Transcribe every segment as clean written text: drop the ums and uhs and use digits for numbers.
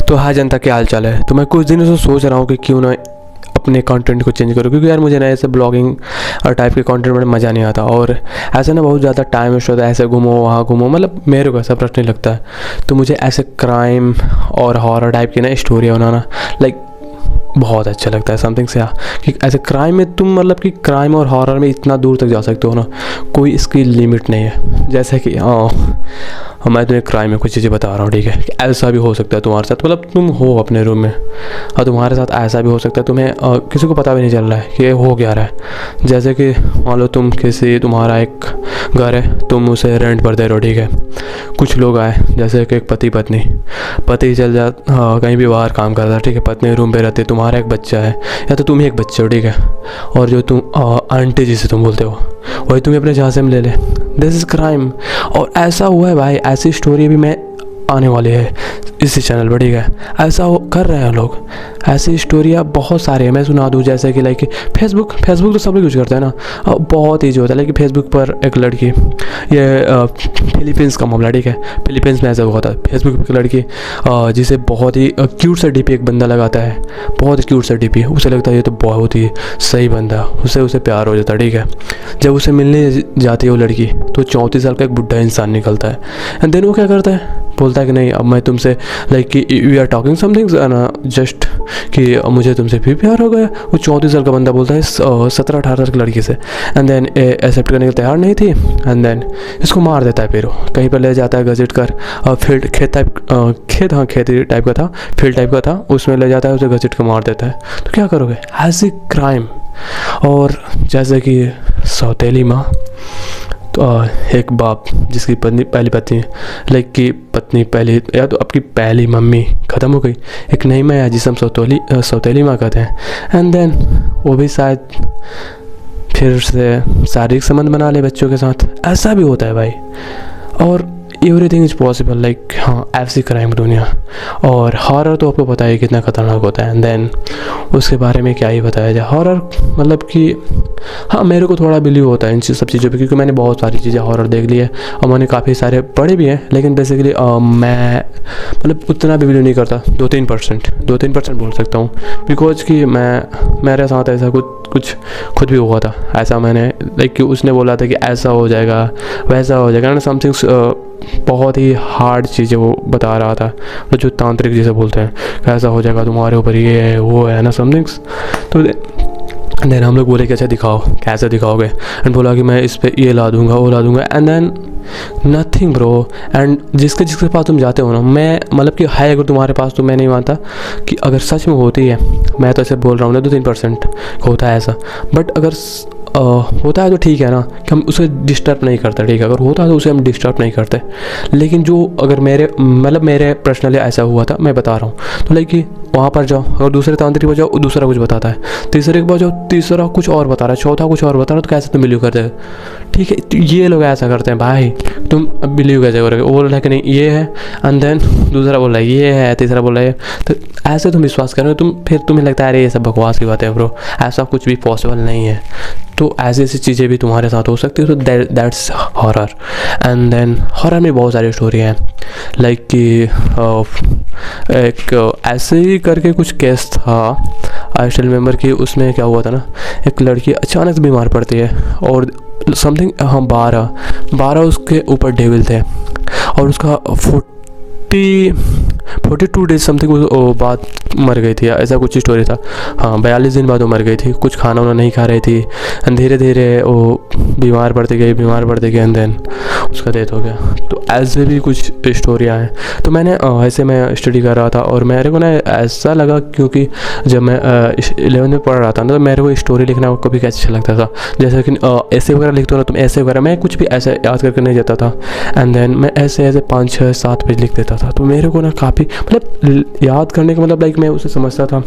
तो हाँ जनता, क्या हाल चाल है। तो मैं कुछ दिनों से सोच रहा हूँ कि क्यों ना अपने कंटेंट को चेंज करूँ, क्योंकि यार मुझे ना ऐसे ब्लॉगिंग और टाइप के कंटेंट में मज़ा नहीं आता, और ऐसे ना बहुत ज़्यादा टाइम वेस्ट होता है। ऐसे घूमो वहाँ घूमो, मतलब मेरे को ऐसा प्रश्न नहीं लगता है। तो मुझे ऐसे क्राइम और हॉरर टाइप की ना स्टोरी बनाना लाइक बहुत अच्छा लगता है। समथिंग से कि ऐसे क्राइम में तुम मतलब कि क्राइम और हॉरर में इतना दूर तक जा सकते हो ना, कोई इसकी लिमिट नहीं है। जैसे कि मैं तुम्हें क्राइम में कुछ चीज़ें बता रहा हूँ, ठीक है, कि ऐसा भी हो सकता है तुम्हारे साथ, मतलब तुम हो अपने रूम में और तुम्हारे साथ ऐसा भी हो सकता है, तुम्हें किसी को पता भी नहीं चल रहा है कि ये हो क्या रहा है। जैसे कि मान लो तुम्हारा एक घर है, तुम उसे रेंट पर दे रहे हो, ठीक है। कुछ लोग आए, जैसे कि एक पति चल जा कहीं भी बाहर काम करता है, ठीक है, पत्नी रूम पे रहती है, तुम्हारा एक बच्चा है या तो तुम ही एक बच्चे हो, ठीक है, और जो तुम आंटी जिसे तुम बोलते हो वही तुम्हें अपने झांसे में ले ले। This is crime. और ऐसा हुआ है भाई, ऐसी स्टोरी भी मैं आने वाली है इसी चैनल पर, ठीक है। ऐसा कर रहे हैं लोग, ऐसी स्टोरियाँ बहुत सारी है। मैं सुना दूँ, जैसे कि लाइक फेसबुक तो सब लोग यूज़ करते हैं ना, बहुत ईजी होता है। लाइक फेसबुक पर एक लड़की, ये फिलीपींस का मामला, ठीक है, फिलीपींस में ऐसा हुआ था। फेसबुक पर एक लड़की जिसे बहुत ही क्यूट सा डीपी एक बंदा लगाता है, बहुत क्यूट सा डीपी, उसे लगता है ये तो बहुत ही सही बंदा, उसे प्यार हो जाता है, ठीक है। जब उसे मिलने जाती है वो लड़की, तो 34 साल का एक बुढ़ा इंसान निकलता है। एंड देन वो क्या करता है, बोलता है कि नहीं, अब मैं तुमसे लाइक कि वी आर टॉकिंग समथिंग ना, जस्ट कि मुझे तुमसे भी प्यार हो गया। वो 34 साल का बंदा बोलता है 17-18 साल की लड़की से। एंड देन एक्सेप्ट करने के तैयार नहीं थी। एंड देन इसको मार देता है। फिर कहीं पर ले जाता है घसीट कर, फील्ड खेती टाइप का था, फील्ड टाइप का था, उसमें ले जाता है, उसे घसीट कर मार देता है। तो क्या करोगे, ऐसी क्राइम। और जैसे कि सौतेली माँ, तो एक बाप जिसकी पहली पत्नी लाइक कि पत्नी पहली या तो आपकी पहली मम्मी ख़त्म हो गई, एक नई माँ है जिसे हम सौतेली माँ कहते हैं। एंड देन वो भी शायद फिर से शारीरिक संबंध बना ले बच्चों के साथ। ऐसा भी होता है भाई, और एवरीथिंग इज़ पॉसिबल। लाइक हाँ, ऐसी क्राइम दुनिया। और हॉरर तो आपको पता है कितना खतरनाक होता है। एंड देन उसके बारे में क्या ही बताया जाए। हॉरर मतलब कि हाँ, मेरे को थोड़ा बिलीव होता है इन सब चीज़ों पे, क्योंकि मैंने बहुत सारी चीज़ें हॉरर देख ली है और मैंने काफ़ी सारे पढ़े भी हैं। लेकिन बेसिकली मैं मतलब उतना भी बिलीव नहीं करता, 2-3% बोल सकता हूँ, बिकॉज कि मेरे साथ ऐसा कुछ खुद भी हुआ था। ऐसा मैंने लाइक कि उसने बोला था कि ऐसा हो जाएगा वैसा हो जाएगा ना, समथिंग बहुत ही हार्ड चीज़ें वो बता रहा था, तो जो तांत्रिक जिसे बोलते हैं, ऐसा हो जाएगा तुम्हारे ऊपर, ये है वो है ना समथिंग्स। तो देन हम लोग बोले कि अच्छा दिखाओ, कैसे दिखाओगे। एंड बोला कि मैं इस पर ये ला दूंगा वो ला दूंगा। And then nothing bro. एंड जिसके पास तुम जाते हो ना, मैं मतलब कि है अगर तुम्हारे पास, तो मैं नहीं मानता कि अगर सच में होती है, मैं तो ऐसे बोल रहा हूँ ना 2-3% होता है ऐसा। बट अगर होता है तो ठीक है ना, कि हम उसे डिस्टर्ब नहीं करते, ठीक है। अगर होता है तो उसे हम डिस्टर्ब नहीं करते। लेकिन जो अगर मेरे पर्सनली ऐसा हुआ था, मैं बता रहा हूँ, तो लाइक कि वहाँ पर जाओ और दूसरे तांत्रिक पर जाओ, दूसरा कुछ बताता है, तीसरे के पास जाओ, तीसरा कुछ और बता रहा है, चौथा कुछ और बता रहा है, तो कैसे तुम बिलीव करते हो, ठीक है। तो ये लोग ऐसा करते हैं भाई, तुम बिलीव कैसे करोगे। वो बोल रहा है कि नहीं ये है, एंड देन दूसरा बोल रहा है ये है, तीसरा बोल रहा है, तो ऐसे तुम विश्वास करोगे, फिर तुम्हें लगता है अरे ये सब बकवास की बातें हैं ब्रो, ऐसा कुछ भी पॉसिबल नहीं है। तो ऐसी चीज़ें भी तुम्हारे साथ हो सकती है। तो that's horror. And then horror में बहुत सारी स्टोरी हैं, लाइक कि एक ऐसे ही करके कुछ केस था, आई स्टिल रिमेंबर कि उसमें क्या हुआ था ना, एक लड़की अचानक बीमार पड़ती है और समथिंग 12 उसके ऊपर डेविल थे, और उसका 42 डेज समथिंग बाद मर गई थी, ऐसा कुछ स्टोरी था। हाँ, 42 दिन बाद वो मर गई थी, कुछ खाना वाना नहीं खा रही थी। धीरे धीरे वो बीमार पड़ती गई, एंड देन उसका डेथ हो गया। तो ऐसे भी कुछ स्टोरियाँ हैं। तो मैंने ऐसे मैं स्टडी कर रहा था, और मेरे को ना ऐसा लगा, क्योंकि जब मैं 11th में पढ़ रहा था ना, तो मेरे को स्टोरी लिखना कभी अच्छा लगता था। जैसे कि ऐसे वगैरह लिखते हो ना तुम, ऐसे वगैरह, मैं कुछ भी ऐसे याद करके नहीं जाता था। एंड देन मैं ऐसे 5-6-7 पेज लिख देता था। तो मेरे को ना काफ़ी मतलब याद करने का मतलब लाइक मैं उसे समझता था।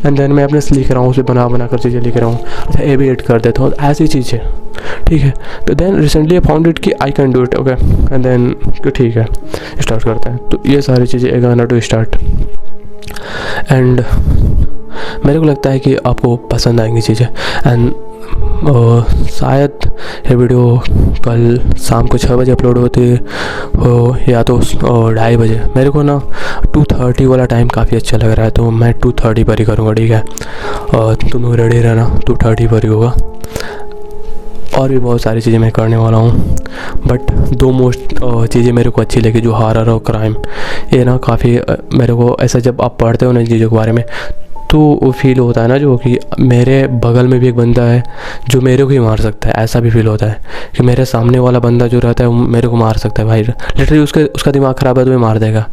एंड देन मैं अपने से लिख रहा हूँ, उसे बना कर चीज़ें लिख रहा हूँ, अच्छा ए भी एड कर देता हूँ, ऐसी चीज़ें, ठीक है। तो then recently I found it कि I can do it, okay. And then ठीक है, स्टार्ट करते हैं। तो ये सारी चीज़ें ए गाना टू स्टार्ट। एंड मेरे को लगता है कि आपको पसंद आएंगी चीज़ें। एंड और शायद ये वीडियो कल शाम को 6 बजे अपलोड होती हो या तो 2:30 बजे। मेरे को ना 2:30 वाला टाइम काफ़ी अच्छा लग रहा है, तो मैं 2:30 पर ही करूँगा, ठीक है। और तुम रेडी रहना, 2:30 पर ही होगा। और भी बहुत सारी चीज़ें मैं करने वाला हूँ, बट 2 मोस्ट चीज़ें मेरे को अच्छी लगी, जो हॉरर और क्राइम। ये ना काफ़ी मेरे को ऐसा, जब आप पढ़ते हो ना इन चीज़ों के बारे में, तो वो फील होता है ना, जो कि मेरे बगल में भी एक बंदा है जो मेरे को ही मार सकता है। ऐसा भी फील होता है कि मेरे सामने वाला बंदा जो रहता है वो मेरे को मार सकता है भाई, लिटरली उसका दिमाग ख़राब है तो मार देगा।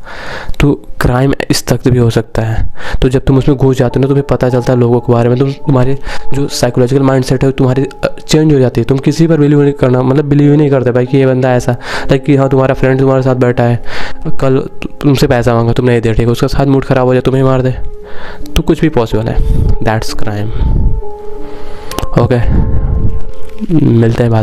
तो क्राइम इस तक भी हो सकता है। तो जब तुम उसमें घुस जाते हो ना, तुम्हें पता चलता है लोगों के बारे में, तुम्हारे जो साइकोलॉजिकल माइंड सेट है तुम्हारी चेंज हो जाती है। तुम किसी पर बिलीव नहीं करना, मतलब बिलीव ही नहीं करते भाई कि ये बंदा ऐसा, लाइक कि हाँ तुम्हारा फ्रेंड तुम्हारे साथ बैठा है, कल तुमसे पैसा मांगा, तुम नहीं दे, ठीक है, उसका साथ मूड ख़राब हो जाए, तुम्हें मार दे, तो कुछ भी पॉसिबल है। That's crime. ओके, मिलते हैं बाद।